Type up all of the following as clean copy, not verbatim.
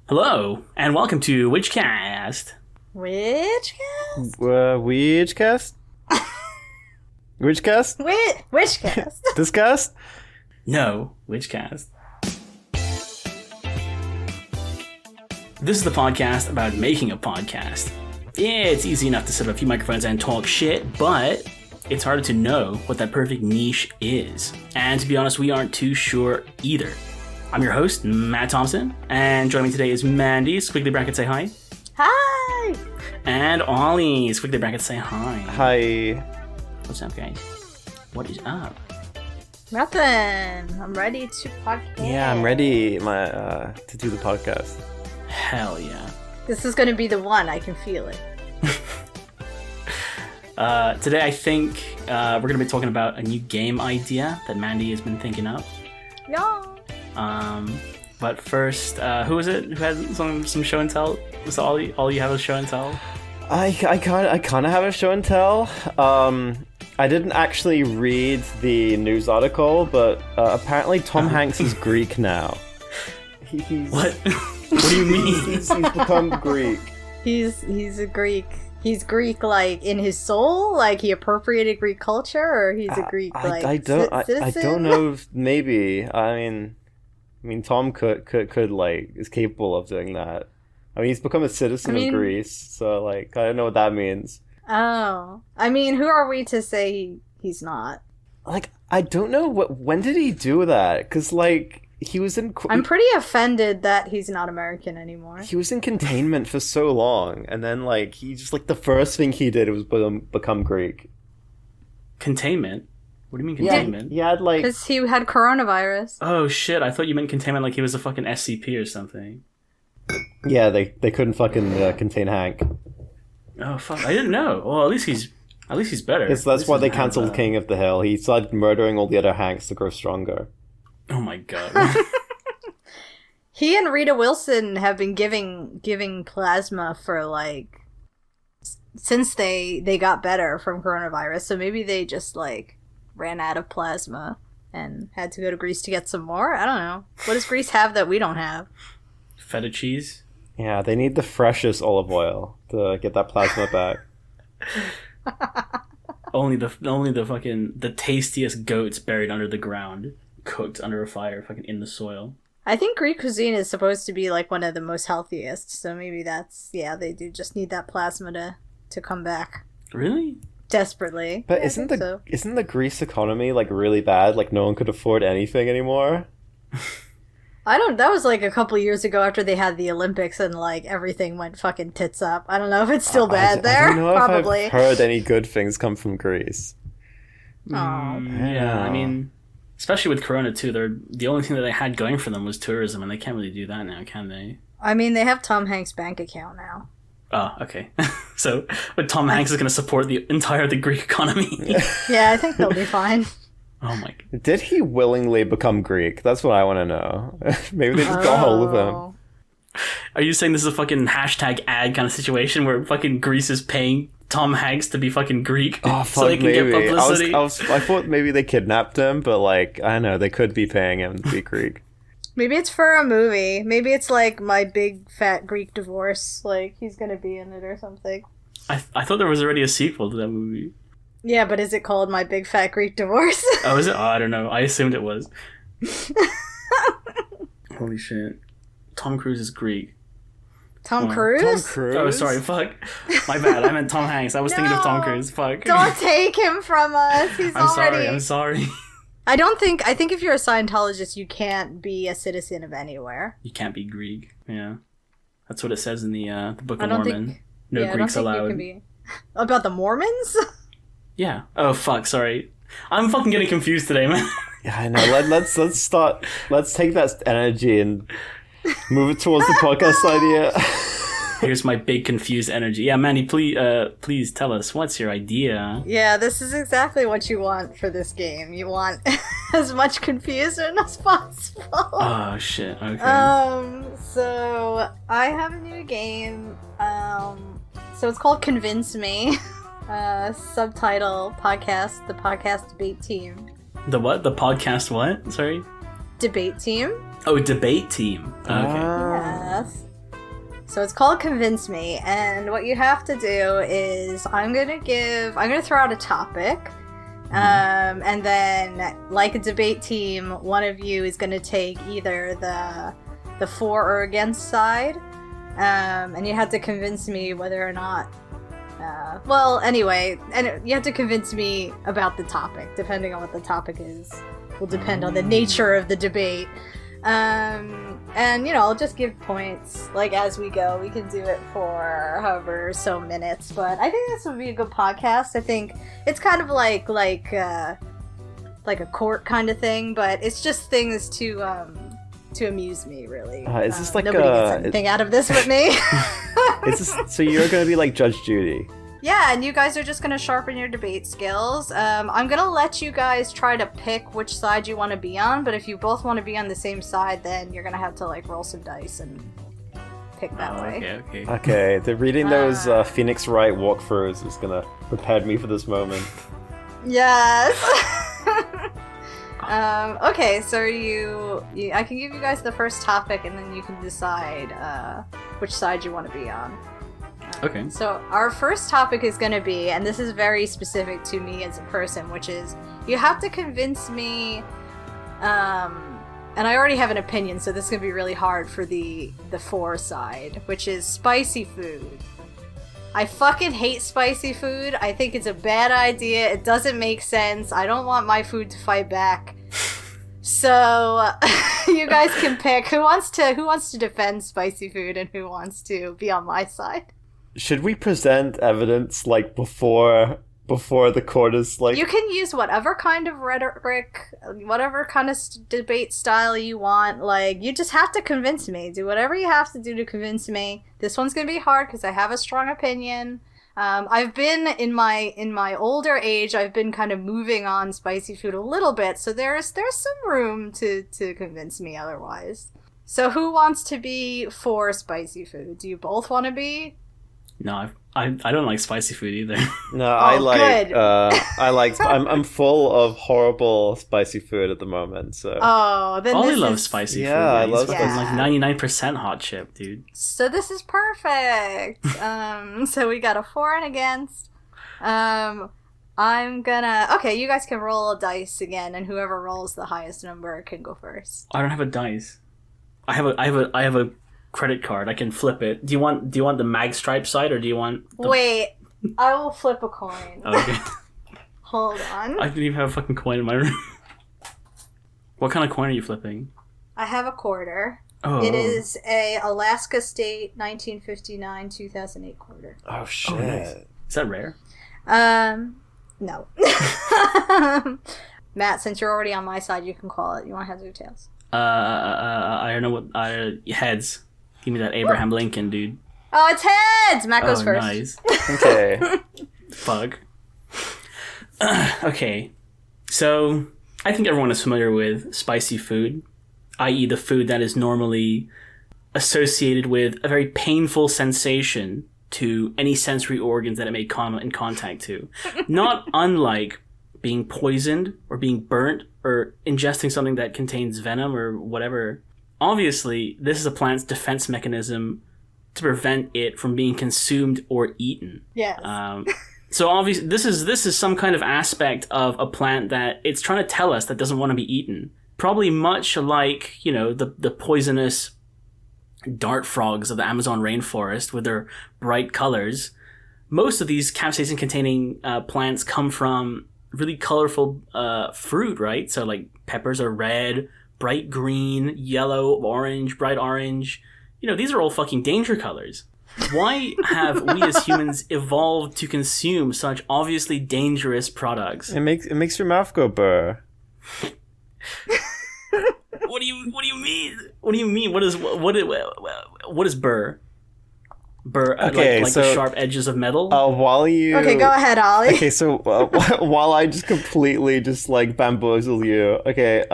Hello, and welcome to WhichCast. WhichCast? WhichCast? WhichCast? WhichCast? This cast? No, WhichCast. This is the podcast about making a podcast. Yeah, it's easy enough to set up a few microphones and talk shit, but it's harder to know what that perfect niche is. And to be honest, we aren't too sure either. I'm your host, Matt Thompson, and joining me today is Mandy, squiggly bracket say hi. Hi! And Ollie, squiggly bracket say hi. Hi. What's up, guys? What is up? Nothing. I'm ready to podcast. Yeah, I'm ready to do the podcast. Hell yeah. This is going to be the one. I can feel it. Today I think we're going to be talking about a new game idea that Mandy has been thinking of. Yeah. But first, who was it who had some show and tell? Was it all you have a show and tell? I kind of have a show and tell. I didn't actually read the news article, but apparently Tom Hanks is Greek now. He's What? What do you mean? he's become Greek. He's a Greek. He's Greek, like, in his soul? Like, he appropriated Greek culture? Or he's a Greek, I don't know if maybe. I mean, Tom could like, is capable of doing that. I mean, he's become a citizen of Greece, so, like, I don't know what that means. Oh. I mean, who are we to say he's not? Like, I don't know, when did he do that? Because, like, he was in... I'm pretty offended that he's not American anymore. He was in containment for so long, and then, like, he just, like, the first thing he did was become Greek. Containment? What do you mean containment? Yeah, he had, like... Because he had coronavirus. Oh shit, I thought you meant containment like he was a fucking SCP or something. Yeah, they couldn't fucking contain Hank. Oh fuck, I didn't know. Well, at least he's better. That's why they cancelled King of the Hill. He started murdering all the other Hanks to grow stronger. Oh my god. He and Rita Wilson have been giving plasma for, like, since they got better from coronavirus. So maybe they just, like, ran out of plasma and had to go to Greece to get some more. I don't know. What does Greece have that we don't have? Feta cheese? Yeah, they need the freshest olive oil to get that plasma back. only the fucking the tastiest goats buried under the ground, cooked under a fire, fucking in the soil. I think Greek cuisine is supposed to be, like, one of the most healthiest. So maybe that's, yeah, they do just need that plasma to come back. Really? But Desperately. Yeah, isn't the Greece economy, like, really bad? Like, no one could afford anything anymore? That was, like, a couple years ago after they had the Olympics and, like, everything went fucking tits up. I don't know if it's still bad there. I don't know Probably. if I've heard any good things come from Greece. Oh. Yeah, I mean, especially with Corona too, the only thing that they had going for them was tourism, and they can't really do that now, can they? I mean, they have Tom Hanks' bank account now. Oh, okay. So, but Tom Hanks is going to support the Greek economy. Yeah, I think they'll be fine. Oh my god. Did he willingly become Greek? That's what I want to know. Maybe they just got hold of him. Are you saying this is a fucking hashtag ad kind of situation where fucking Greece is paying Tom Hanks to be fucking Greek so they can get publicity? I thought maybe they kidnapped him, but, like, I don't know, they could be paying him to be Greek. Maybe it's for a movie. Maybe it's like My Big Fat Greek Divorce. Like, he's gonna be in it or something. I thought there was already a sequel to that movie. Yeah, but is it called My Big Fat Greek Divorce? Oh, is it? Oh, I don't know. I assumed it was. Holy shit. Tom Cruise is Greek. Tom Cruise? Tom Cruise? Oh, sorry, fuck. My bad. I meant Tom Hanks. I was thinking of Tom Cruise. Fuck. Don't take him from us. I'm sorry. I think if you're a Scientologist, you can't be a citizen of anywhere. You can't be Greek. Yeah. That's what it says in the Book of Mormon. No Greeks I don't think allowed. You can be... About the Mormons? Yeah. Oh, fuck, sorry. I'm fucking getting confused today, man. Yeah, I know. Let's take that energy and move it towards the podcast idea. Here's my big confused energy. Yeah, Mandy, please tell us, what's your idea? Yeah, this is exactly what you want for this game. You want as much confusion as possible. Oh, shit. Okay. So I have a new game. So it's called Convince Me. Subtitle podcast, the podcast debate team. The what? The podcast what? Sorry? Debate team. Oh, debate team. Okay. Yes. So it's called Convince Me, and what you have to do is I'm gonna throw out a topic, and then, like a debate team, one of you is gonna take either the for or against side, and you have to convince me whether or not. And you have to convince me about the topic. Depending on what the topic is, will depend on the nature of the debate. And I'll just give points like as we go. We can do it for however so minutes, but I think this would be a good podcast. I think it's kind of like a court kind of thing, but it's just things to amuse me, really. Is this like nobody gets anything out of this with me? So you're gonna be like Judge Judy? Yeah, and you guys are just going to sharpen your debate skills. I'm going to let you guys try to pick which side you want to be on, but if you both want to be on the same side, then you're going to have to, roll some dice and pick that way. Okay, reading those Phoenix Wright walkthroughs is going to prepare me for this moment. Yes! Okay, so I can give you guys the first topic, and then you can decide which side you want to be on. Okay. So our first topic is going to be, and this is very specific to me as a person, which is you have to convince me, and I already have an opinion, so this is going to be really hard for the for side, which is spicy food. I fucking hate spicy food. I think it's a bad idea. It doesn't make sense. I don't want my food to fight back. So you guys can pick who wants to defend spicy food and who wants to be on my side. Should we present evidence before the court is You can use whatever kind of rhetoric, whatever kind of debate style you want. You just have to convince me. Do whatever you have to do to convince me. This one's gonna be hard because I have a strong opinion. I've been in my older age. I've been kind of moving on spicy food a little bit, so there's some room to convince me otherwise. So who wants to be for spicy food? Do you both want to be? No, I don't like spicy food either. No, I'm full of horrible spicy food at the moment. So then Ollie loves spicy food. Yeah, I love spicy. Like 99% hot chip, dude. So this is perfect. So we got a for and against. I'm gonna. Okay, you guys can roll a dice again, and whoever rolls the highest number can go first. I don't have a dice. I have a credit card. I can flip it. Do you want the mag stripe side, or do you want Wait, I will flip a coin. Okay. Hold on. I didn't even have a fucking coin in my room. What kind of coin are you flipping? I have a quarter. Oh. It is a Alaska State 1959-2008 quarter. Oh shit. Oh, nice. Is that rare? No. Matt, since you're already on my side, you can call it. You want heads or tails? I don't know what. Heads. Give me that Abraham Lincoln, dude. Oh, it's heads! Matt goes first. Nice. Okay. Fuck. Okay. So, I think everyone is familiar with spicy food, i.e. the food that is normally associated with a very painful sensation to any sensory organs that it may come in contact to. Not unlike being poisoned or being burnt or ingesting something that contains venom or whatever. Obviously, this is a plant's defense mechanism to prevent it from being consumed or eaten. Yes. So obviously, this is some kind of aspect of a plant that it's trying to tell us that doesn't want to be eaten. Probably much like, the poisonous dart frogs of the Amazon rainforest with their bright colors. Most of these capsaicin-containing plants come from really colorful fruit, right? So peppers are red, bright green, yellow, orange, bright orange. These are all fucking danger colors. Why have we as humans evolved to consume such obviously dangerous products? It makes your mouth go burr. What do you mean? What do you mean? What is burr? Burr, okay, like the sharp edges of metal? Okay, go ahead, Ollie. Okay, so while I just completely bamboozle you, okay,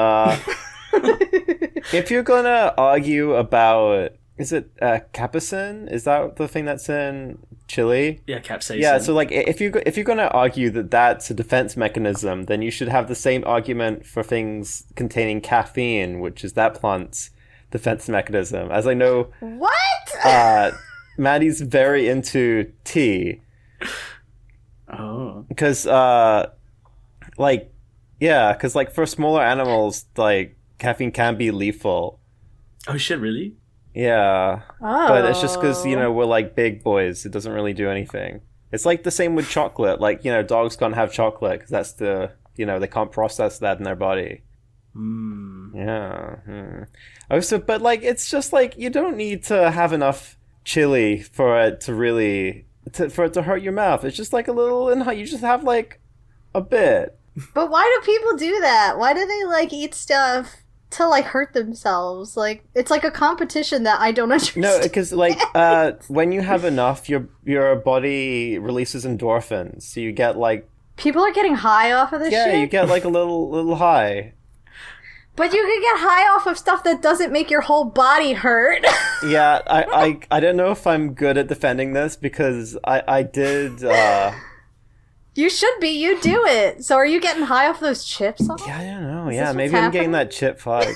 if you're gonna argue about, is it capsaicin? Is that the thing that's in chili? Yeah, capsaicin. Yeah, so if you're gonna argue that that's a defense mechanism, then you should have the same argument for things containing caffeine, which is that plant's defense mechanism. As I know, what? Maddie's very into tea. Oh. Because, like, yeah, because, like, for smaller animals, like, caffeine can be lethal. Oh, shit, really? Yeah. Oh. But it's just because, you know, we're, like, big boys. It doesn't really do anything. It's like the same with chocolate. Like, you know, dogs can't have chocolate because that's the, you know, they can't process that in their body. Yeah. Also, but, like, it's just, like, you don't need to have enough chili for it to really... for it to hurt your mouth. It's just, like, a little... You just have, like, a bit. But why do people do that? Why do they, like, eat stuff to, like, hurt themselves? Like, it's like a competition that I don't understand. No, because, like, when you have enough, your body releases endorphins. So you get, like... People are getting high off of this shit? Yeah, you get, like, a little high. But you can get high off of stuff that doesn't make your whole body hurt. Yeah, I don't know if I'm good at defending this because I did... You should be. You do it. So are you getting high off those chips? Yeah, I don't know. Is Yeah, this maybe what's I'm getting happening? that chip fuck.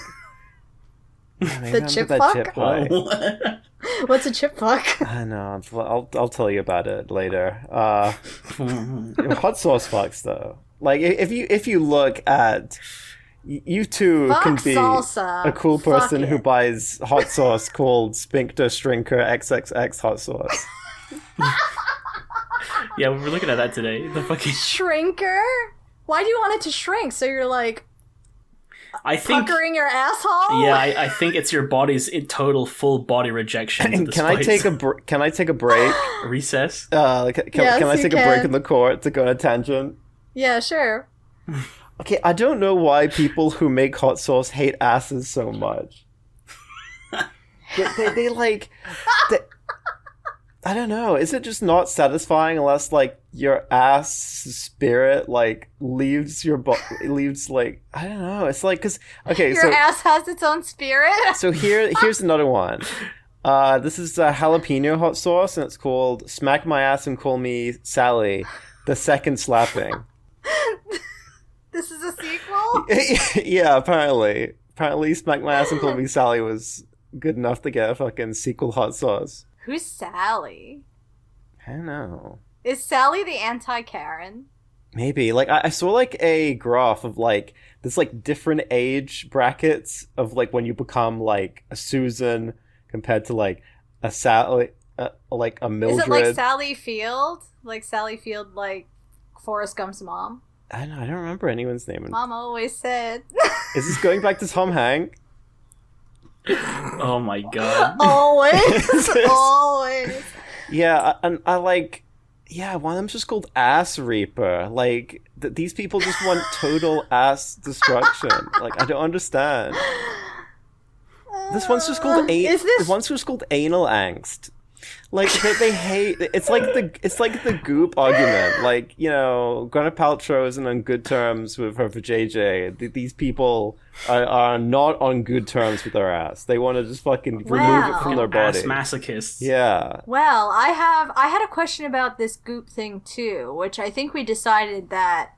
Yeah, maybe The I'm chip that fuck? chip fuck. What's a chip fuck? I know. I'll tell you about it later. Hot sauce fucks though. Like if you look at you two Fuck can be salsa. a cool person Fuck who it. buys hot sauce called Sphincter Strinker XXX hot sauce. Yeah, we were looking at that today. The fucking... Shrinker? Why do you want it to shrink? So you're like I think... puckering your asshole? Yeah, I think it's your body's total full body rejection. To the Can I take a break? recess? Can I you take a break in the court to go on a tangent? Yeah, sure. Okay, I don't know why people who make hot sauce hate asses so much. they like... I don't know. Is it just not satisfying unless, like, your ass spirit, like, leaves your leaves, like... I don't know. It's like, because... Okay, Your ass has its own spirit? So here's another one. This is a jalapeno hot sauce, and it's called Smack My Ass and Call Me Sally, the second slapping. This is a sequel? Yeah, apparently. Apparently Smack My Ass and Call Me Sally was good enough to get a fucking sequel hot sauce. Who's Sally? I don't know. Is Sally the anti-Karen? Maybe. Like, I saw, like, a graph of, like, there's, like, different age brackets of, like, when you become, like, a Susan compared to, like, a Sally, like, a Mildred. Is it like Sally Field? Like Sally Field, like Forrest Gump's mom? I don't remember anyone's name. Mom always said. Is this going back to Tom Hanks? Oh my god. Always. Always. Yeah, and I like... Yeah, one of them's just called Ass Reaper. Like, these people just want total ass destruction. Like, I don't understand. This one's just called This one's just called Anal Angst. Like, they hate... It's like the Goop argument. Like, you know, Gwyneth Paltrow isn't on good terms with her for JJ. These people are not on good terms with their ass. They want to just fucking remove it from their body. Ass masochists. Yeah. Well, I had a question about this Goop thing too, which I think we decided that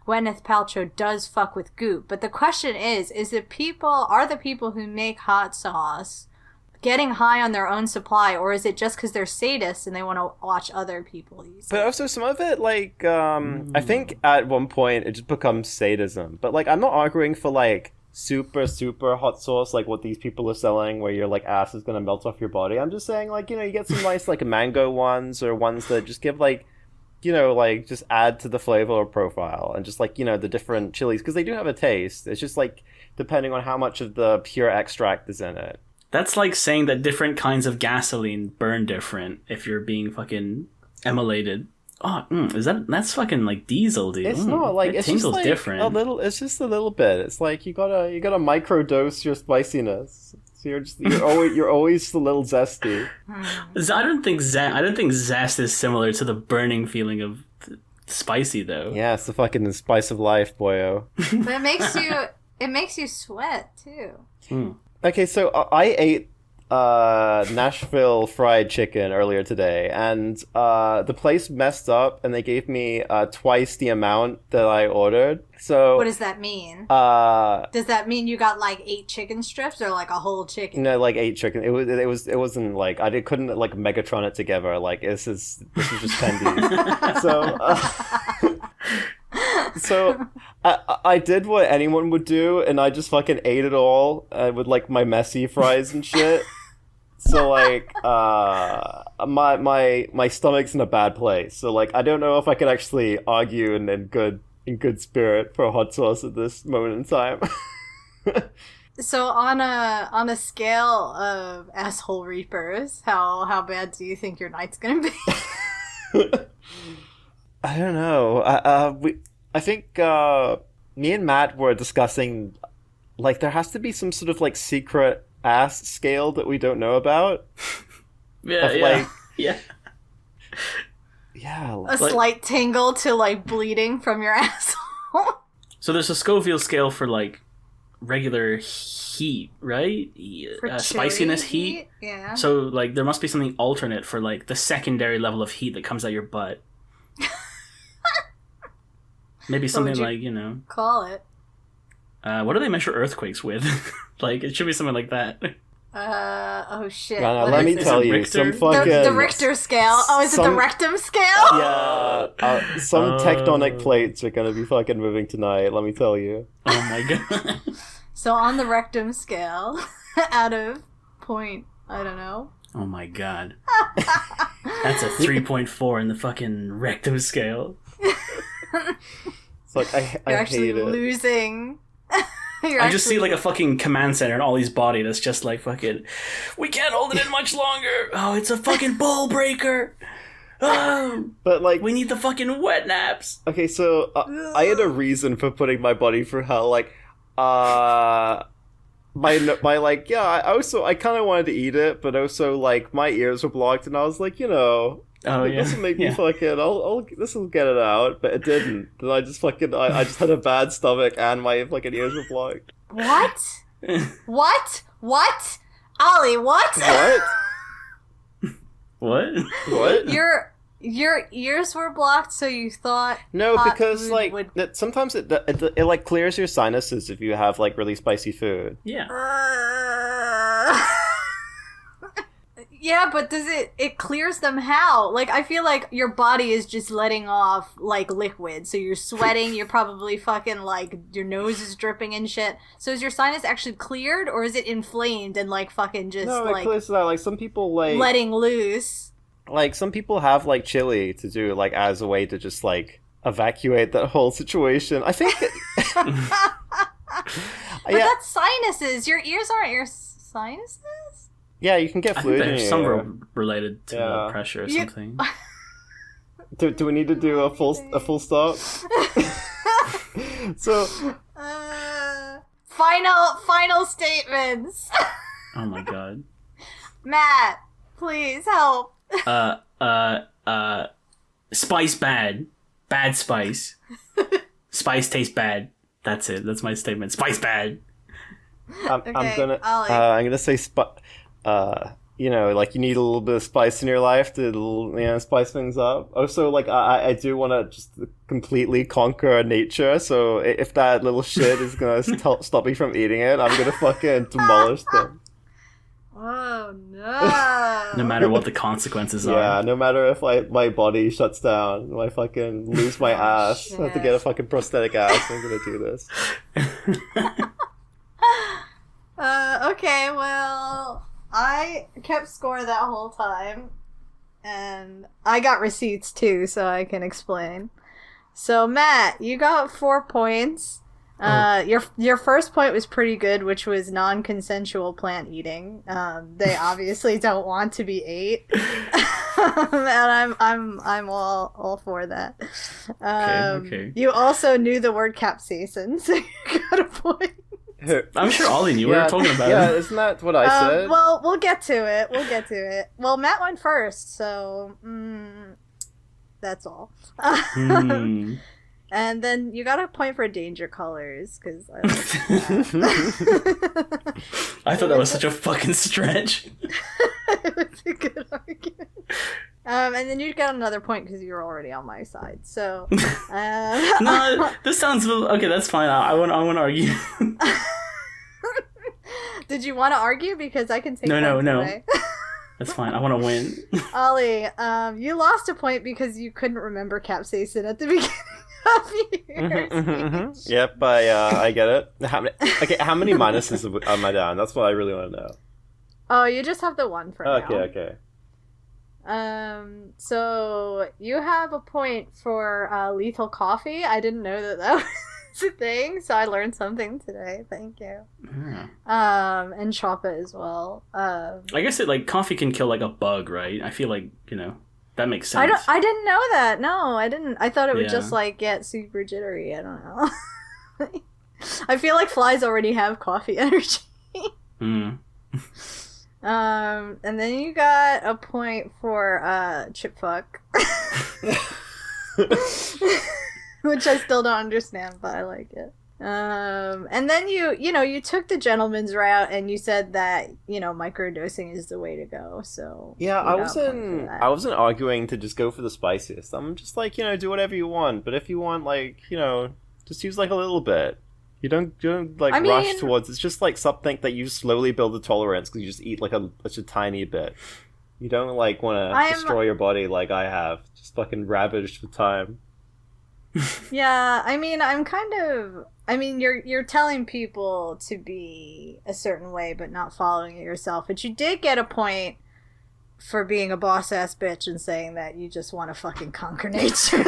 Gwyneth Paltrow does fuck with Goop. But the question is the people who make hot sauce getting high on their own supply, or is it just because they're sadists and they want to watch other people use it? But also some of it, like, I think at one point it just becomes sadism. But, like, I'm not arguing for, like, super, super hot sauce, like what these people are selling, where your, like, ass is going to melt off your body. I'm just saying, like, you know, you get some nice, like, mango ones, or ones that just give, like, you know, like, just add to the flavor profile, and just, like, you know, the different chilies, because they do have a taste. It's just, like, depending on how much of the pure extract is in it. That's like saying that different kinds of gasoline burn different if you're being fucking emulated. Oh, that's fucking like diesel, dude. It's not like it's just like different. a little. It's just a little bit. It's like you gotta microdose your spiciness. So you're always a little zesty. I don't think zest is similar to the burning feeling of spicy though. Yeah, it's the fucking spice of life, boyo. But it makes you sweat too. Okay, so I ate Nashville fried chicken earlier today, and the place messed up, and they gave me twice the amount that I ordered. So what does that mean? Does that mean you got like 8 chicken strips or like a whole chicken? No, like 8 chicken. It wasn't like couldn't like Megatron it together. Like this is just tendies. So I did what anyone would do, and I just fucking ate it all with like my messy fries and shit. So like my stomach's in a bad place. So like I don't know if I could actually argue in good spirit for a hot sauce at this moment in time. So on a scale of asshole reapers, how bad do you think your night's gonna be? I don't know. I think me and Matt were discussing like there has to be some sort of like secret ass scale that we don't know about. Yeah. A slight tingle to like bleeding from your asshole. So there's a Scoville scale for like regular heat, right? Spiciness heat. Yeah. So like there must be something alternate for like the secondary level of heat that comes out your butt. Maybe something like, call it. What do they measure earthquakes with? Like, it should be something like that. Oh shit. No, let me tell you, some fucking... The Richter scale. Oh, is it the rectum scale? Yeah. Some tectonic plates are gonna be fucking moving tonight, let me tell you. Oh my god. So on the rectum scale, out of point, I don't know. Oh my god. That's a 3.4 in the fucking rectum scale. It's like, I actually hate it. Losing. I just see like a fucking command center in Ollie's body that's just like fucking, we can't hold it in much longer. Oh, it's a fucking ball breaker. Oh, but like we need the fucking wet naps. Okay, so I had a reason for putting my body through hell. Like, my like, yeah. I kind of wanted to eat it, but also like my ears were blocked, and I was like, this will make me fucking. This will get it out, but it didn't. And I just fucking. I just had a bad stomach, and my fucking ears were blocked. What? What? Ollie, what? What? Your ears were blocked, so you thought no, because like sometimes it like clears your sinuses if you have like really spicy food. Yeah. Yeah, but does it clears them how? Like, I feel like your body is just letting off, like, liquid. So you're sweating, you're probably fucking, like, your nose is dripping and shit. So is your sinus actually cleared, or is it inflamed and, like, fucking just, it clears that. Like, some people, like... letting loose. Like, some people have, like, chili to do, like, as a way to just, like, evacuate that whole situation. I think... But that's sinuses. Your ears aren't your sinuses? Yeah, you can get fluid in your ear. Some related to pressure or something. Do we need to do a full stop? So, final statements. Oh my god. Matt, please help. Spice bad. Bad spice. Spice tastes bad. That's it. That's my statement. Spice bad. I'm gonna say like you need a little bit of spice in your life to spice things up. Also, like I do want to just completely conquer nature. So if that little shit is gonna stop me from eating it, I'm gonna fucking demolish them. Oh no! No matter what the consequences are. Yeah, no matter if my body shuts down, I fucking lose my ass. Shit. I have to get a fucking prosthetic ass. I'm gonna do this. Okay, well, I kept score that whole time, and I got receipts too, so I can explain. So, Matt, you got 4 points. Your first point was pretty good, which was non-consensual plant eating. They obviously don't want to be ate, and I'm all for that. Okay. You also knew the word capsaicin, so you got a point. I'm sure Ollie knew. We were talking about it. Yeah, isn't that what I said? Well, we'll get to it. Well, Matt went first, so that's all. And then you got a point for danger colors, because I like that. I thought that was such a fucking stretch. It was a good argument. And then you got another point because you were already on my side. So, no, this sounds okay. That's fine. I want to argue. Did you want to argue? Because I can take no. away. That's fine. I want to win. Ollie, you lost a point because you couldn't remember capsaicin at the beginning of yours. Yep, I get it. How many minuses am I down? That's what I really want to know. Oh, you just have the one for now. Okay. So you have a point for lethal coffee. I didn't know that was a thing, so I learned something today. Thank you. Yeah. And choppa as well. I guess coffee can kill a bug, right? I feel that makes sense. I didn't know that. No, I didn't. I thought it would just get super jittery. I don't know. I feel like flies already have coffee energy. And then you got a point for chip fuck. Which I still don't understand, but I like it. And then you took the gentleman's route and you said that, microdosing is the way to go. So yeah, I wasn't arguing to just go for the spiciest. I'm just do whatever you want, but if you want just use a little bit. You don't rush towards. It's just something that you slowly build a tolerance because you just eat such a tiny bit. You don't want to destroy your body like I have. Just fucking ravaged with time. Yeah, you're telling people to be a certain way but not following it yourself. But you did get a point for being a boss ass bitch and saying that you just want to fucking conquer nature.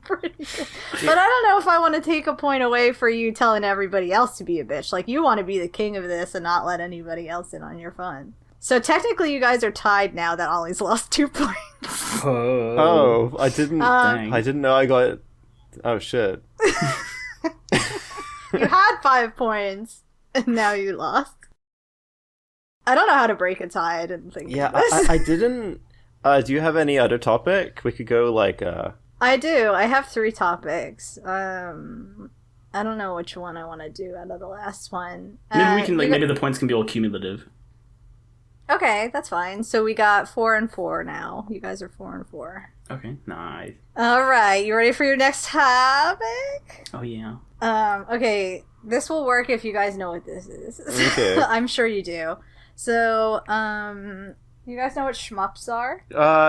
Pretty good. But I don't know if I want to take a point away for you telling everybody else to be a bitch. You want to be the king of this and not let anybody else in on your fun. So technically you guys are tied now that Ollie's lost 2 points. Oh, I didn't I didn't know I got it. Oh shit. You had 5 points and now you lost. I don't know how to break a tie. I didn't think of this. I didn't do you have any other topic? We could go I do. I have 3 topics. I don't know which one I want to do out of the last one. Maybe we can maybe the points can be all cumulative. Okay, that's fine. So we got 4 and 4 now. You guys are 4 and 4. Okay, nice. All right, you ready for your next topic? Oh yeah. Okay, this will work if you guys know what this is. Okay. I'm sure you do. So, you guys know what shmups are?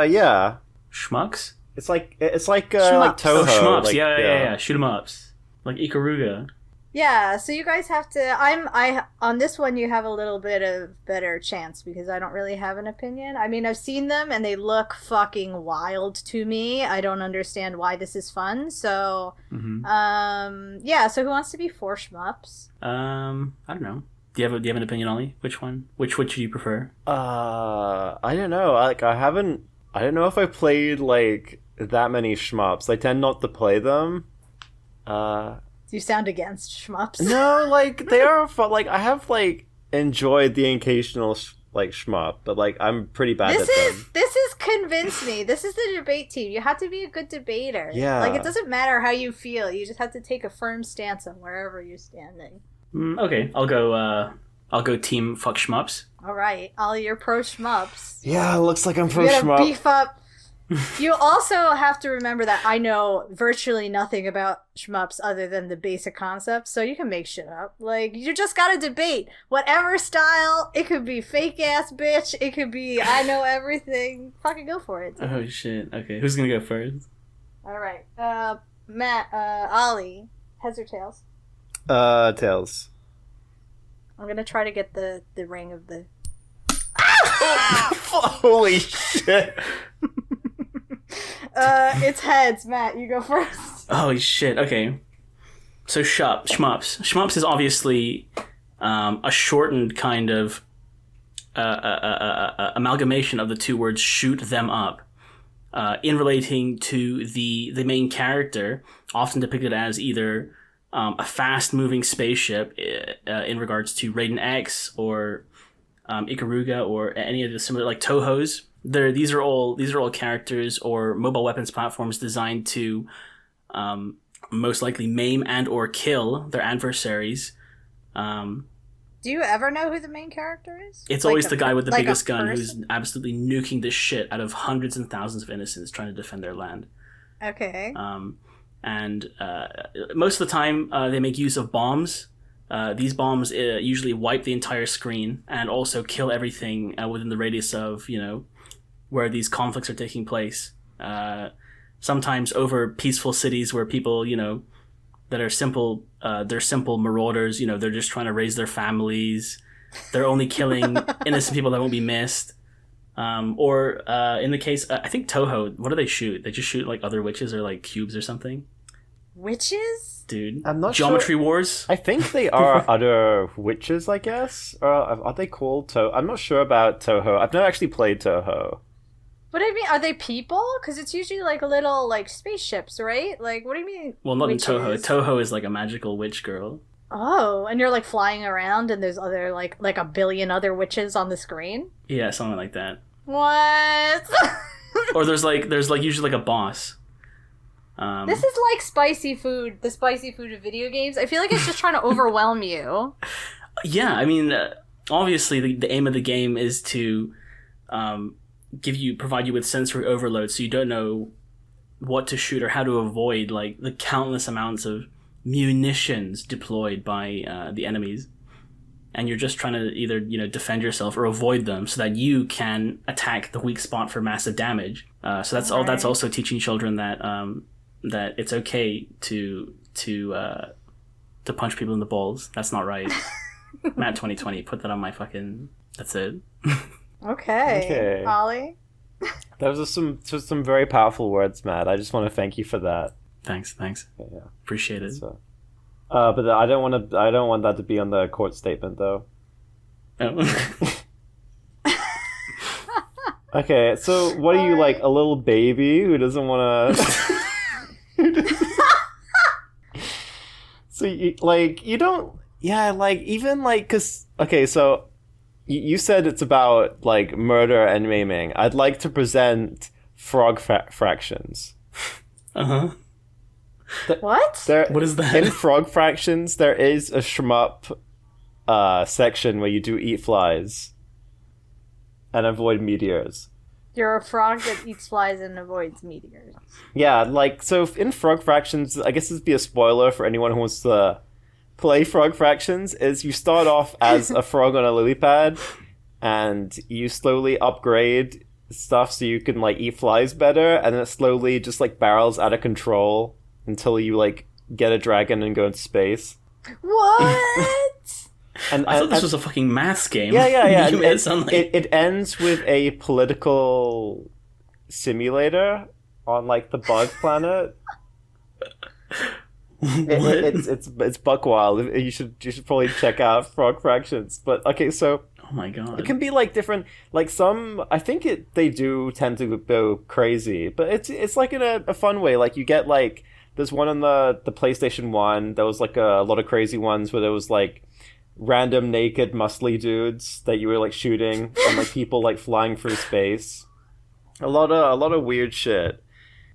Yeah. Schmucks? It's like Toho. Oh, shmups. Yeah. Shoot 'em ups. Like Ikaruga. Yeah, so you guys have to... on this one, you have a little bit of better chance because I don't really have an opinion. I've seen them and they look fucking wild to me. I don't understand why this is fun. So, yeah. So who wants to be 4 shmups? I don't know. Do you have an opinion, Ollie? Which one? Which do you prefer? I don't know. I don't know if I played that many shmups. I tend not to play them. You sound against shmups. No, they are fun. I have enjoyed the occasional shmup, but I'm pretty bad at them. This is convince me. This is the debate team. You have to be a good debater. Yeah. It doesn't matter how you feel. You just have to take a firm stance on wherever you're standing. Okay, I'll go team fuck shmups. All right, Ollie, you're pro shmups. Yeah, looks like I'm pro shmup. You gotta shmup. beef up. You also have to remember that I know virtually nothing about shmups other than the basic concept, so you can make shit up. You just gotta debate. Whatever style, it could be fake ass bitch, it could be I know everything. Fucking go for it. Oh shit, okay. Who's gonna go first? Alright, Matt, Ollie, heads or tails? Tails. I'm gonna try to get the ring of the... Holy shit. It's heads. Matt, you go first. Holy shit, okay. So shmups. Shmups is obviously a shortened kind of amalgamation of the 2 words shoot them up in relating to the main character, often depicted as either a fast-moving spaceship in regards to Raiden X or Ikaruga or any of the similar Toho's. These are all characters or mobile weapons platforms designed to most likely maim and or kill their adversaries. Do you ever know who the main character is? It's always the guy with the biggest gun who's absolutely nuking the shit out of hundreds and thousands of innocents trying to defend their land. Okay. And most of the time, they make use of bombs. These bombs usually wipe the entire screen and also kill everything within the radius of, where these conflicts are taking place. Sometimes over peaceful cities where people, that are simple, they're simple marauders, they're just trying to raise their families. They're only killing innocent people that won't be missed. Or in the case, I think Toho, what do they shoot? They just shoot like other witches or like cubes or something. Witches? Dude, I'm not Geometry sure. Wars. I think they are other witches, I guess. Or are they called Toho? I'm not sure about Toho. I've never actually played Toho. What do you mean? Are they people? Because it's usually like little like spaceships, right? Like, what do you mean? Well, not witches? in Toho. Toho is like a magical witch girl. Oh, and you're like flying around, and there's other like a billion other witches on the screen. Yeah, something like that. What? Or there's usually like a boss. This is like spicy food. The spicy food of video games. I feel like it's just trying to overwhelm you. Yeah, I mean, obviously the aim of the game is to provide you with sensory overload, so you don't know what to shoot or how to avoid like the countless amounts of munitions deployed by the enemies, and you're just trying to either defend yourself or avoid them so that you can attack the weak spot for massive damage. So that's all. That's also teaching children that that it's okay to punch people in the balls. That's not right. Matt 2020, put that on my fucking. That's it. Okay. Ollie? Those are some very powerful words, Matt. I just want to thank you for that. Thanks. Yeah. Appreciate it. So, but I don't want that to be on the court statement, though. Oh. Okay, so what are you, like, a little baby who doesn't want to... So, you don't... Yeah, like, even, like, because... Okay, so... You said it's about, like, murder and maiming. I'd like to present frog fractions. Uh-huh. What? What is that? In frog fractions, there is a shmup section where you do eat flies and avoid meteors. You're a frog that eats flies and avoids meteors. Yeah, like, so in frog fractions, I guess this would be a spoiler for anyone who wants to... play frog fractions is you start off as a frog on a lily pad and you slowly upgrade stuff so you can like eat flies better, and then it slowly just like barrels out of control until you like get a dragon and go into space. What? I thought this was a fucking maths game. Yeah. You made it sound like... it ends with a political simulator on like the bug planet. It's buck wild. You should probably check out frog fractions. But okay, so oh my god, it can be like different. Like some, I think they do tend to go crazy, but it's like in a fun way. Like you get like there's one on the PlayStation 1. There was like a lot of crazy ones where there was like random naked muscly dudes that you were like shooting and like people like flying through space. A lot of weird shit.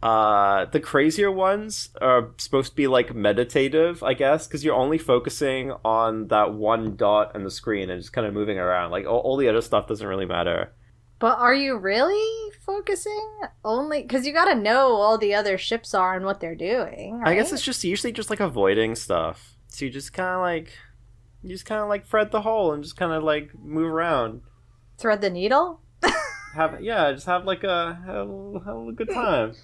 The crazier ones are supposed to be like meditative, I guess, because you're only focusing on that one dot on the screen and just kind of moving around. Like all the other stuff doesn't really matter. But are you really focusing only because you got to know all the other ships are and what they're doing, right? I guess it's just usually just like avoiding stuff. So you just kind of like thread the hole and just kind of like move around. Thread the needle? Just have like have a good time.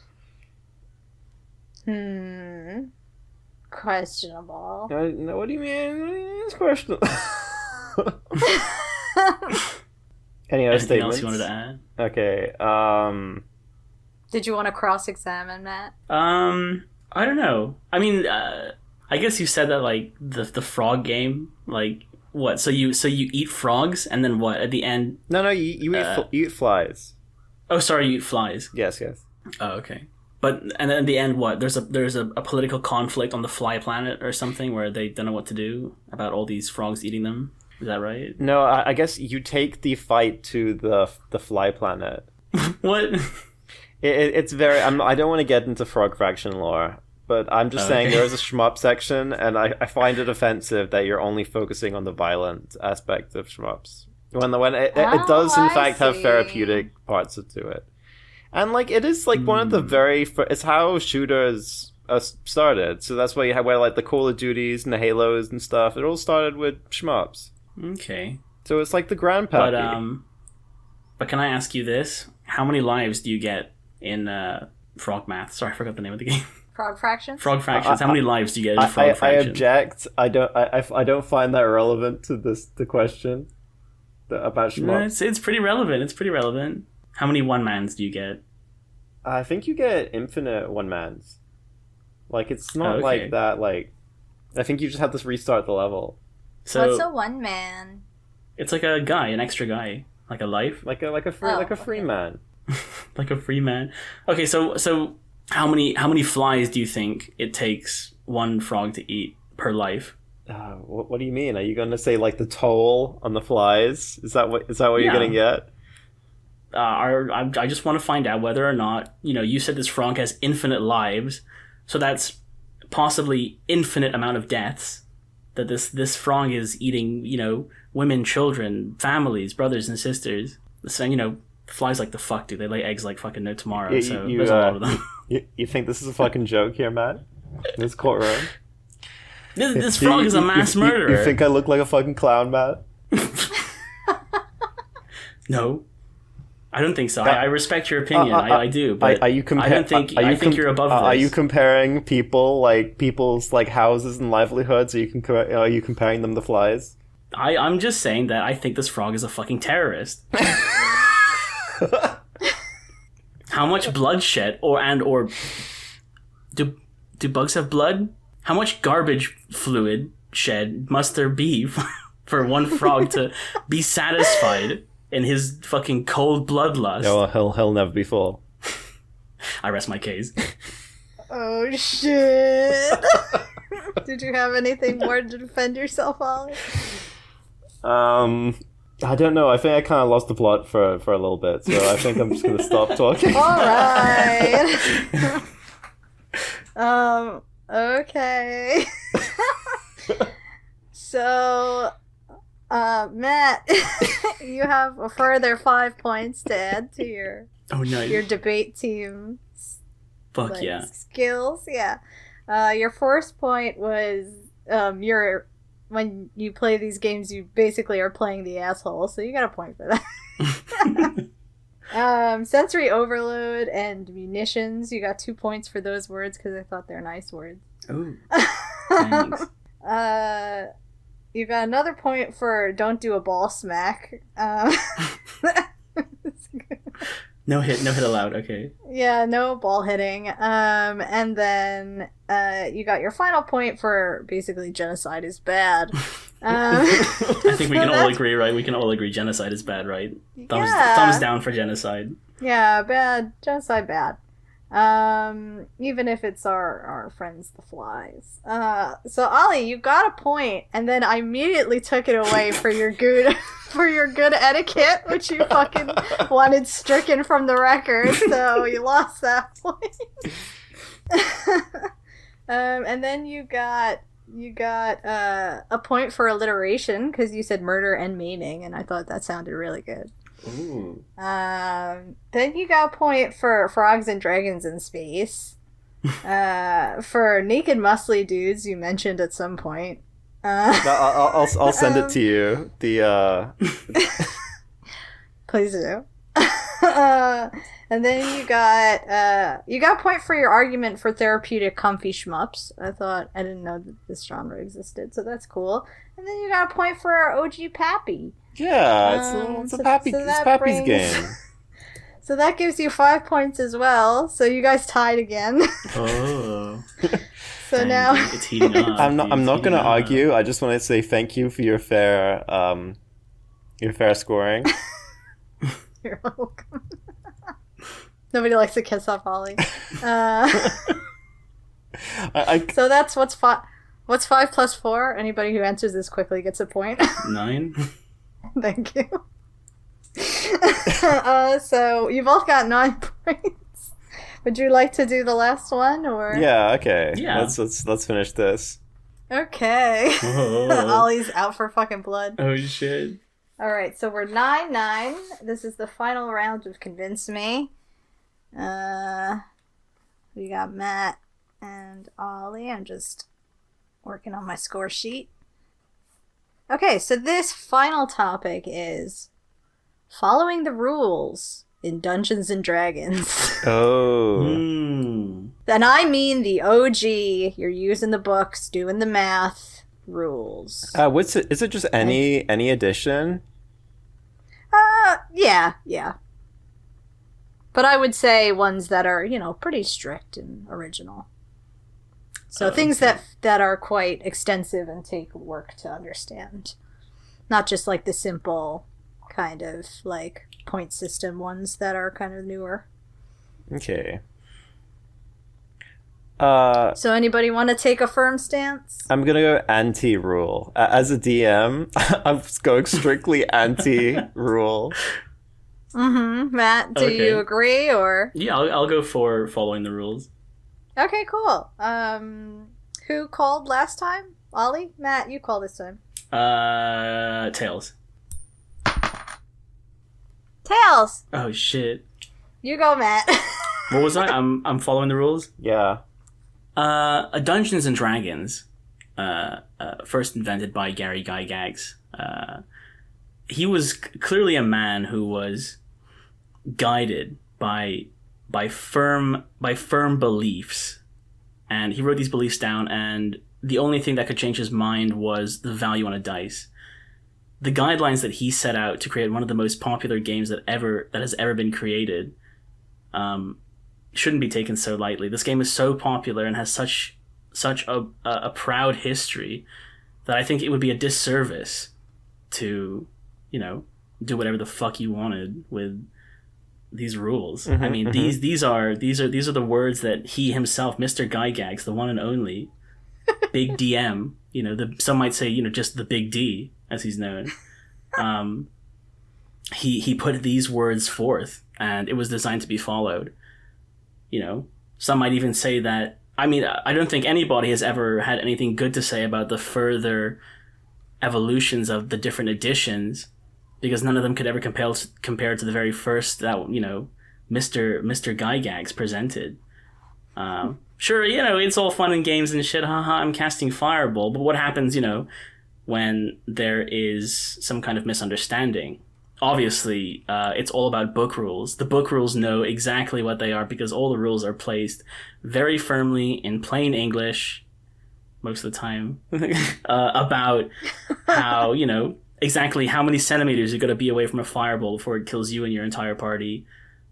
Questionable. What do you mean? It's questionable. Any other Anything statements? else you wanted to add? Okay. Did you want to cross-examine, Matt? I don't know. I mean, I guess you said that like the frog game, like what? So you eat frogs and then what at the end? No, you eat flies. Oh, sorry, you eat flies. Yes. Oh, okay. But and then at the end, what? There's a political conflict on the fly planet or something where they don't know what to do about all these frogs eating them. Is that right? No, I guess you take the fight to the fly planet. What? It's very. I don't want to get into frog fraction lore, but I'm just saying there is a shmup section, and I find it offensive that you're only focusing on the violent aspect of shmups. When it does in fact have therapeutic parts to it. And like it is like one of the very it's how shooters started. So that's why you have like the Call of Duties and the Halos and stuff. It all started with shmups. Okay. So it's like the grandpappy. But can I ask you this? How many lives do you get in Frog Math? Sorry, I forgot the name of the game. Frog Fractions? Frog Fractions. How many lives do you get in Frog Fractions? I object. I don't find that relevant to the question about shmups. No, it's pretty relevant. It's pretty relevant. How many one-mans do you get? I think you get infinite one-mans. Like, it's not like that, like... I think you just have to restart the level. So what's a one-man? It's like a guy, an extra guy. Like a life? Like a free man. Like a free man. Okay, so how many flies do you think it takes one frog to eat per life? What do you mean? Are you going to say like the toll on the flies? Is that what you're going to get? I just want to find out whether or not, you said this frog has infinite lives, so that's possibly infinite amount of deaths that this frog is eating, women, children, families, brothers and sisters. So, flies like the fuck, dude. They lay eggs like fucking no tomorrow, so there's a lot of them. You think this is a fucking joke here, Matt? In this courtroom? This frog is a mass murderer. You think I look like a fucking clown, Matt? No. I don't think so. I respect your opinion. I do, but I think you're above this. Are you comparing people's like houses and livelihoods? Are you comparing them to flies? I'm just saying that I think this frog is a fucking terrorist. How much bloodshed or do bugs have blood? How much garbage fluid shed must there be for one frog to be satisfied in his fucking cold bloodlust? Yeah, well, he'll never be full. I rest my case. Oh shit! Did you have anything more to defend yourself, Ollie? I don't know. I think I kind of lost the plot for a little bit, so I think I'm just gonna stop talking. All right. Okay. So, Matt, you have a further 5 points to add to your debate team. Fuck yeah. Skills, yeah. Your first point was when you play these games, you basically are playing the asshole, so you got a point for that. Sensory overload and munitions, you got 2 points for those words because I thought they're nice words. Ooh, thanks. You got another point for don't do a ball smack. No hit allowed, okay. Yeah, no ball hitting. And then you got your final point for basically genocide is bad. I think we can all agree, right? We can all agree genocide is bad, right? Thumbs down for genocide. Yeah, bad. Genocide bad. Even if it's our friends the flies. So Ollie, you got a point, and then I immediately took it away for your good etiquette, which you fucking wanted stricken from the record, so you lost that point. And then you got a point for alliteration because you said murder and maiming, and I thought that sounded really good. Ooh. Then you got a point for frogs and dragons in space. For naked muscly dudes, you mentioned at some point. I'll send it to you. Please do. And then you got a point for your argument for therapeutic comfy shmups. I didn't know that this genre existed, so that's cool. And then you got a point for our OG Pappy. Yeah, it's a Pappy's game. So that gives you 5 points as well. So you guys tied again. Oh. So now it's heating up. I'm not going to argue. I just want to say thank you for your fair scoring. You're welcome. Nobody likes to kiss off Ollie. So that's what's 5 plus 4? Anybody who answers this quickly gets a point. 9. Thank you. So you both got 9 points. Would you like to do the last one, or? Yeah. Okay. Yeah. Let's finish this. Okay. Ollie's out for fucking blood. Oh shit. All right, so we're 9-9. This is the final round of Convince Me. We got Matt and Ollie. I'm just working on my score sheet. Okay, so this final topic is following the rules in Dungeons and Dragons. Oh. And I mean the OG, you're using the books, doing the math rules. What's it? Is it just any edition? Yeah. But I would say ones that are, pretty strict and original. So things that are quite extensive and take work to understand. Not just like the simple kind of like point system ones that are kind of newer. Okay. So anybody want to take a firm stance? I'm gonna go anti-rule. As a DM, I'm going strictly anti-rule. Matt, do you agree, or? Yeah, I'll go for following the rules. Okay, cool. Who called last time? Ollie? Matt, you call this time. Tails. Tails! Oh shit. You go, Matt. What was I? I'm following the rules? Yeah. Dungeons and Dragons, first invented by Gary Gygax. He was clearly a man who was guided by firm beliefs, and he wrote these beliefs down. And the only thing that could change his mind was the value on a dice. The guidelines that he set out to create one of the most popular games that has ever been created. Shouldn't be taken so lightly. This game is so popular and has such a proud history that I think it would be a disservice to, do whatever the fuck you wanted with these rules. I mean, these are the words that he himself, Mr. Gygax, the one and only, Big DM, some might say, just the Big D, as he's known. He put these words forth, and it was designed to be followed. Some might even say that, I don't think anybody has ever had anything good to say about the further evolutions of the different editions, because none of them could ever compare to the very first that, Mr. Gygax presented. Sure, it's all fun and games and shit, haha, I'm casting Fireball, but what happens, when there is some kind of misunderstanding? Obviously, it's all about book rules. The book rules know exactly what they are because all the rules are placed very firmly in plain English, most of the time, about how, exactly how many centimeters you're going to be away from a fireball before it kills you and your entire party.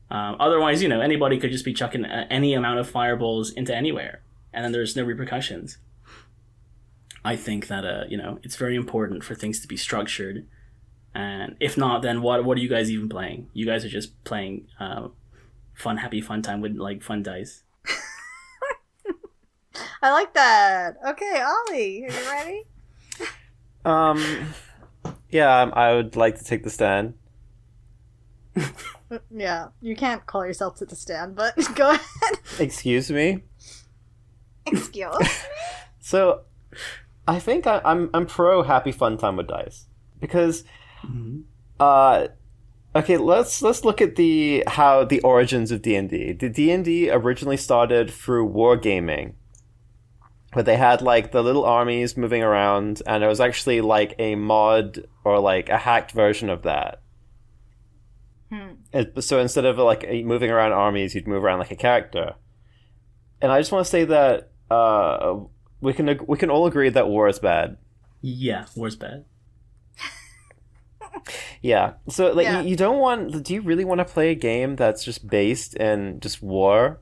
Otherwise, anybody could just be chucking any amount of fireballs into anywhere, and then there's no repercussions. I think that, it's very important for things to be structured. And if not, then what are you guys even playing? You guys are just playing happy fun time with like fun dice. I like that. Okay, Ollie, are you ready? Yeah, I would like to take the stand. Yeah, you can't call yourself to the stand, but go ahead. Excuse me? Excuse me? So, I think I'm pro happy fun time with dice. Because... okay, let's look at the origins of D&D. The D&D originally started through wargaming, where they had like the little armies moving around, and it was actually like a mod or like a hacked version of that. So instead of like moving around armies, you'd move around like a character. And I just want to say that we can all agree that war is bad. Yeah, war's bad. Yeah. So, like, you don't want... Do you really want to play a game that's just based in just war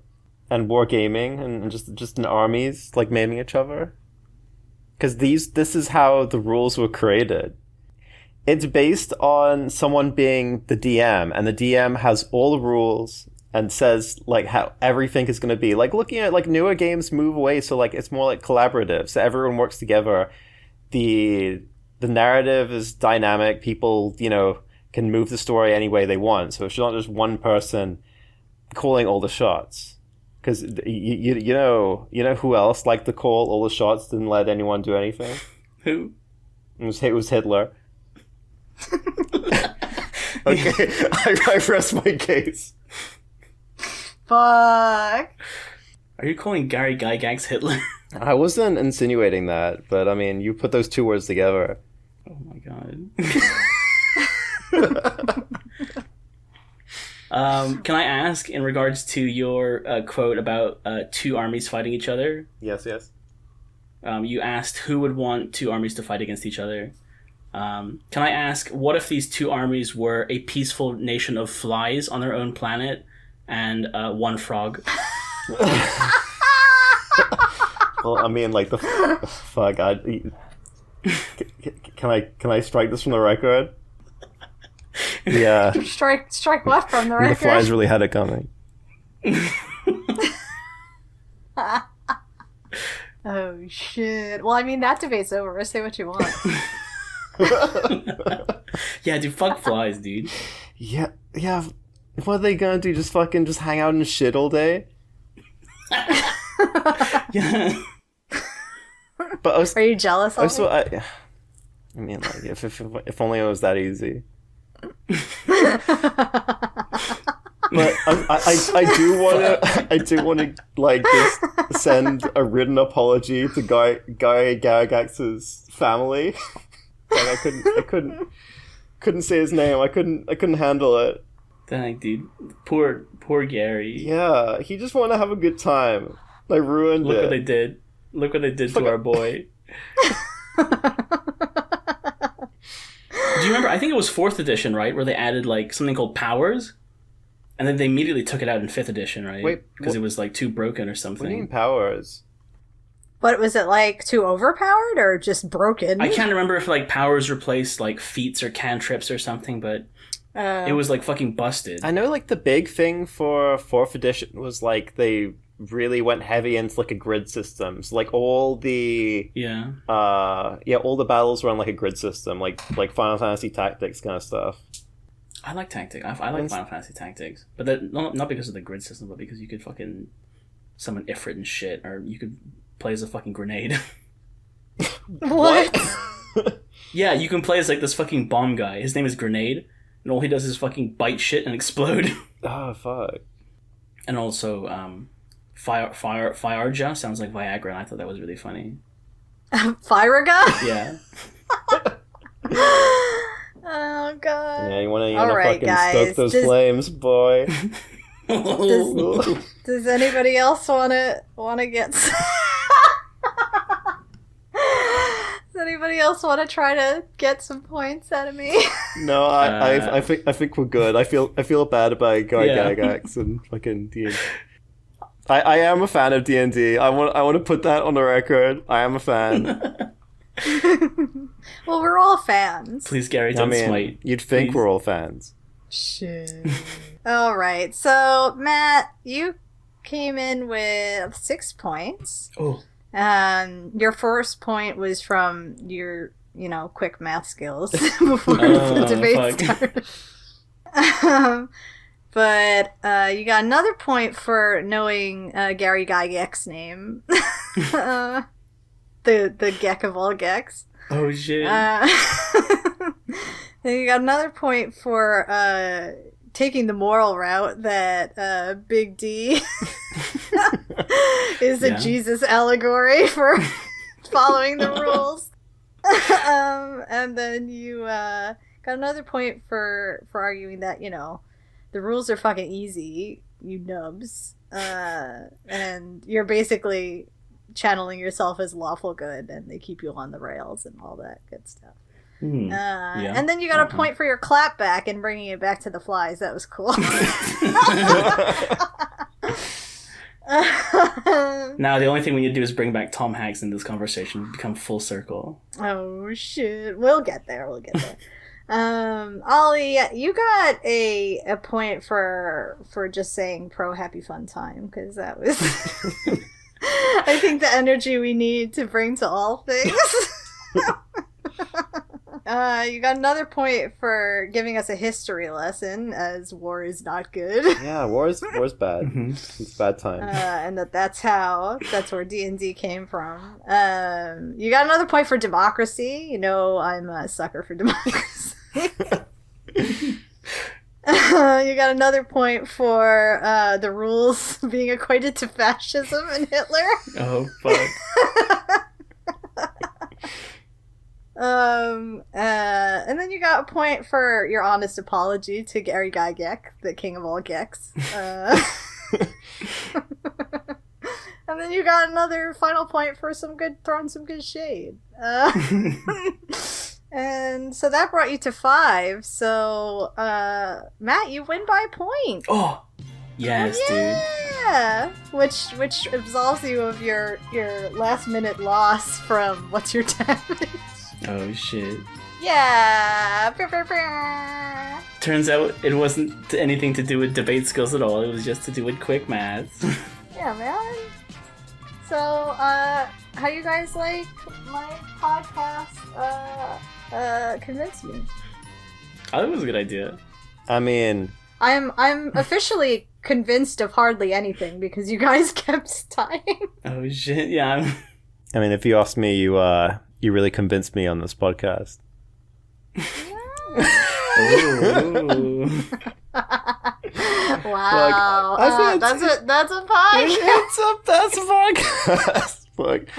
and war gaming and just in armies, like, maiming each other? Because this is how the rules were created. It's based on someone being the DM, and the DM has all the rules and says, like, how everything is going to be. Like, looking at, like, newer games move away, so, like, it's more, like, collaborative. So everyone works together. The narrative is dynamic. People, can move the story any way they want. So it's not just one person calling all the shots. Because you know who else liked to call all the shots, didn't let anyone do anything? Who? It was Hitler. Okay, I rest my case. Fuck. Are you calling Gary Gygax Hitler? I wasn't insinuating that, but I mean, you put those two words together. Oh my god. Can I ask, in regards to your quote about two armies fighting each other? Yes. You asked who would want two armies to fight against each other. Can I ask, what if these two armies were a peaceful nation of flies on their own planet and one frog? Well, I mean, like, the fuck. Can I strike this from the record? Yeah. Strike what from the record? The flies really had it coming. Oh shit. Well, I mean, that debate's over. Say what you want. Yeah, dude, fuck flies, dude. Yeah. What are they gonna do? Just hang out and shit all day? Yeah. But are you jealous of me? I mean, like, if only it was that easy. But I do want to like just send a written apology to Guy Gygax's family. Like, I couldn't say his name. I couldn't handle it. Dang, dude. Poor Gary. Yeah, he just wanted to have a good time. They ruined it. Look what they did. Look what they did to our boy. Do you remember? I think it was 4th edition, right? Where they added like something called powers, and then they immediately took it out in 5th edition, right? Wait, because it was like too broken or something. What do you mean powers? What was it, like, too overpowered or just broken? I can't remember if like powers replaced like feats or cantrips or something, but it was like fucking busted. I know, like, the big thing for 4th edition was like they really went heavy into like a grid system. So like all the all the battles were on like a grid system, like Final Fantasy Tactics kind of stuff. I like Tactics. I like Final Fantasy Tactics, but that not because of the grid system, but because you could fucking summon Ifrit and shit, or you could play as a fucking grenade. What? Yeah, you can play as like this fucking bomb guy. His name is Grenade, and all he does is fucking bite shit and explode. Oh fuck. And also, Fireja sounds like Viagra, and I thought that was really funny. Fyraga? Yeah. Oh god. Yeah, you wanna right, fucking guys. stoke those flames, boy. Does anybody else wanna get Does anybody else want to try to get some points out of me? No, I think we're good. I feel bad about Guy Gygax and fucking D&D. I am a fan of D&D. I want to put that on the record. I am a fan. Well, we're all fans. Please, Gary, don't smite. You'd think we're all fans. Shit. All right. So, Matt, you came in with 6 points. Oh. Your first point was from your, quick math skills before the debate started. But you got another point for knowing Gary Gygax's name. The Gek of all Geks. Oh, shit. And you got another point for taking the moral route that Big D is a Jesus allegory for following the rules. And then you got another point for arguing that, the rules are fucking easy, you nubs. And you're basically channeling yourself as lawful good, and they keep you on the rails and all that good stuff. And then you got a point for your clap back and bringing it back to the flies. That was cool. Now the only thing we need to do is bring back Tom Hanks in this conversation, become full circle. Oh shit, we'll get there. Ollie, you got a point for just saying pro happy fun time, because that was I think the energy we need to bring to all things. You got another point for giving us a history lesson, as war is not good. Yeah, war's bad. Mhm. It's bad time. And that's where D&D came from. You got another point for democracy. You know, I'm a sucker for democracy. You got another point for the rules being equated to fascism and Hitler. Oh, fuck. And then you got a point for your honest apology to Gary Gygax, the king of all Gex. And then you got another final point for throwing some good shade. And so that brought you to 5. So, Matt, you win by a point. Oh, yes, dude. Yeah, which absolves you of your last minute loss from what's your damage. Oh, shit. Yeah. Turns out it wasn't anything to do with debate skills at all. It was just to do with quick math. Yeah, man. So, how you guys like my podcast? Convince me. I thought it was a good idea. I mean, I'm officially convinced of hardly anything because you guys kept tying. Oh, shit, yeah. I mean, if you ask me, you really convinced me on this podcast. Ooh. Wow, that's a podcast. That's a podcast. Look,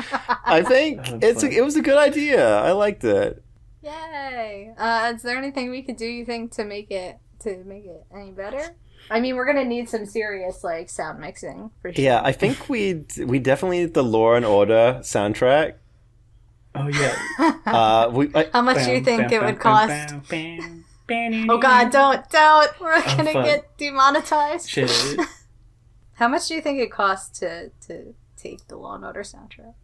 I think it was a good idea. I liked it. Yay! Is there anything we could do, you think, to make it any better? I mean, we're gonna need some serious sound mixing for sure. Yeah, I think we definitely need the Law and Order soundtrack. Oh, yeah. How much do you think it would cost? Oh God, don't! We're gonna get demonetized. Shit. How much do you think it costs to take the Law and Order soundtrack?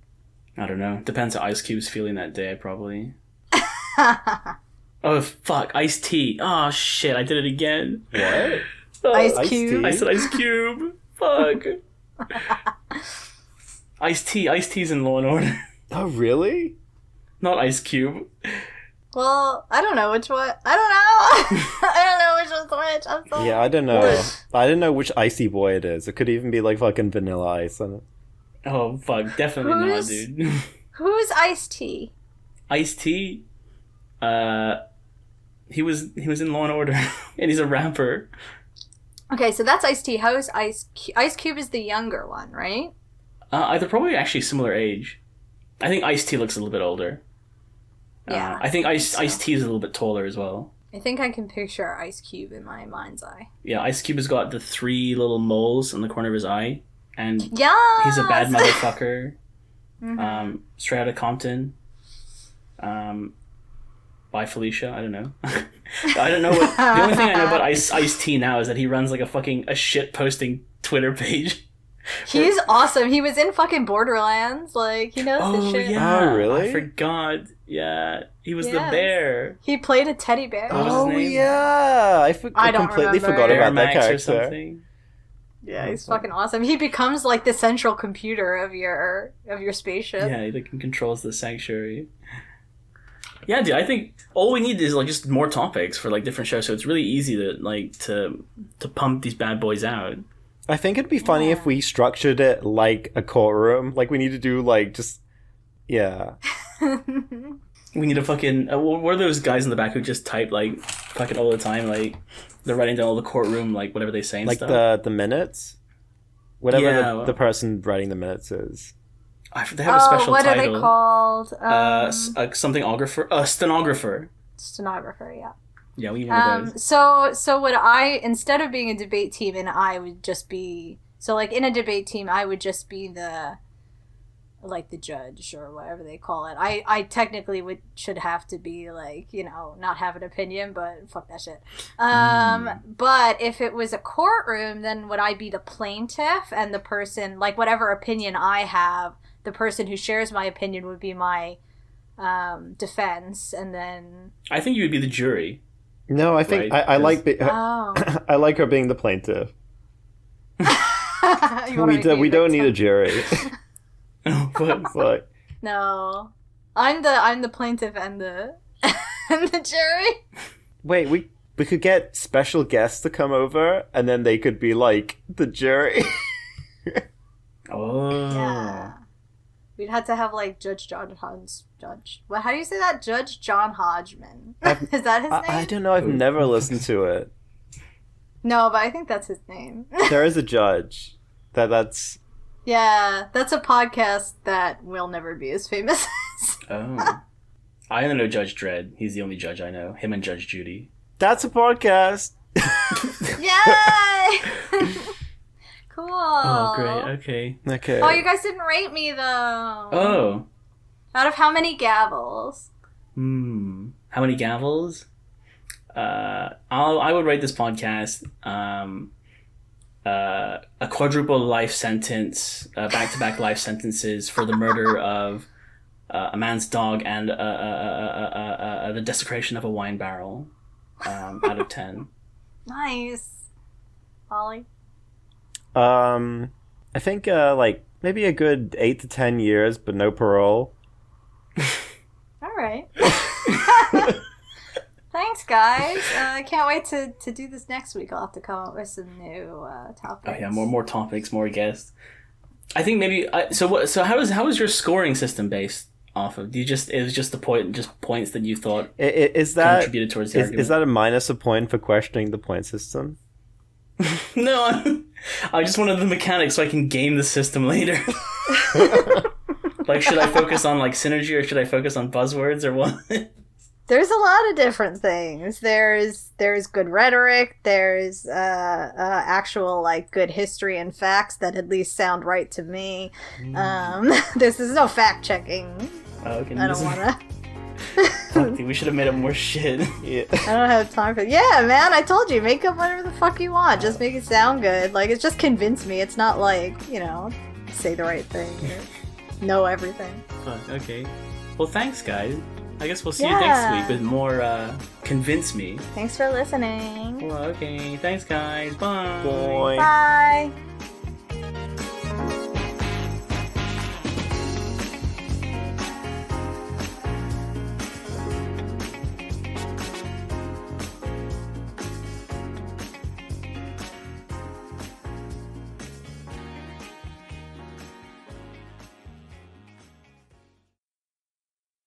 I don't know. Depends how Ice Cube's feeling that day, probably. Oh, fuck. Ice-T. Oh, shit. I did it again. What? Oh, Ice Cube. I said Ice Cube. Fuck. Ice-T. Ice-T's in Law and Order. Oh, really? Not Ice Cube. Well, I don't know which one. I don't know. I don't know which one's which. I'm sorry. Yeah, I don't know. I don't know which icy boy it is. It could even be like fucking Vanilla Ice on it. Oh, fuck. Definitely not, dude. Who's Ice-T? Ice-T? He was in Law and Order, and he's a rapper. Okay, so that's Ice-T. How is Ice Cube is the younger one, right? They're probably actually similar age. I think Ice-T looks a little bit older. Yeah. I think Ice-T is a little bit taller as well. I think I can picture Ice Cube in my mind's eye. Yeah, Ice Cube has got the 3 little moles on the corner of his eye, and yes! he's a bad motherfucker. Mm-hmm. Straight out of Compton. By Felicia, I don't know. I don't know what. The only thing I know about Ice-T now is that he runs like a shit posting Twitter page. He's awesome. He was in fucking Borderlands. He knows his shit. Yeah. Oh, really? I forgot. Yeah. He was the bear. He played a teddy bear. What was his name? Yeah. I completely forgot about that character. Or something. Yeah, he's fucking awesome. He becomes the central computer of your spaceship. Yeah, he controls the sanctuary. Yeah, dude, I think all we need is just more topics for different shows, so it's really easy to pump these bad boys out. I think it'd be funny if we structured it like a courtroom. We need to do yeah. We need to fucking what are those guys in the back who just type fucking all the time? They're writing down all the courtroom whatever they say and stuff. the minutes, whatever the person writing the minutes is. They have a special what title. Are they called? Somethingographer. Stenographer. Stenographer, yeah. Yeah, we need one of those. So would I, instead of being a debate team, and I would just be in a debate team, I would just be the judge or whatever they call it. I technically should have to be not have an opinion, but fuck that shit. But if it was a courtroom, then would I be the plaintiff and the person whatever opinion I have, the person who shares my opinion would be my defense, and then I think you would be the jury. No, I think right? I like I like her being the plaintiff. we don't need a jury. What? No, I'm the plaintiff and the and the jury. Wait, we could get special guests to come over, and then they could be like the jury. Oh. Yeah. We'd have to have like Judge John Hodge. What? How do you say that? Judge John Hodgman. Is that his name? I don't know. I've never listened to it. No, but I think that's his name. There is a judge. That's. Yeah, that's a podcast that will never be as famous as. Oh. I only know Judge Dredd. He's the only judge I know. Him and Judge Judy. That's a podcast. Yay! Cool. Oh, great. Okay. Okay. Oh, you guys didn't rate me though. Oh. Out of how many gavels? How many gavels? I would rate this podcast a quadruple life sentence, back-to-back life sentences for the murder of a man's dog and the desecration of a wine barrel. Out of 10. Nice. Ollie? I think like maybe a good 8 to 10 years, but no parole. All right. Thanks, guys. I can't wait to do this next week. I'll have to come up with some new topics. Oh yeah, more topics, more guests. I think maybe. So how is your scoring system based off of? It was just the points that you thought Is that contributed towards the argument. Is that a minus a point for questioning the point system? No, I just wanted the mechanics so I can game the system later. Like, should I focus on like synergy or should I focus on buzzwords or what? There's a lot of different things. There's good rhetoric. There's actual like good history and facts that at least sound right to me. There's no fact checking. Oh, okay. I don't wanna. Fuck, dude, we should have made up more shit. Yeah. I don't have time for. Yeah, man. I told you, make up whatever the fuck you want. Just make it sound good. Like, it's just convince me. It's not like, say the right thing or know everything. Fuck. Okay. Well, thanks, guys. I guess we'll see you next week with more Convince Me. Thanks for listening. Well, okay. Thanks, guys. Bye. Boy. Bye.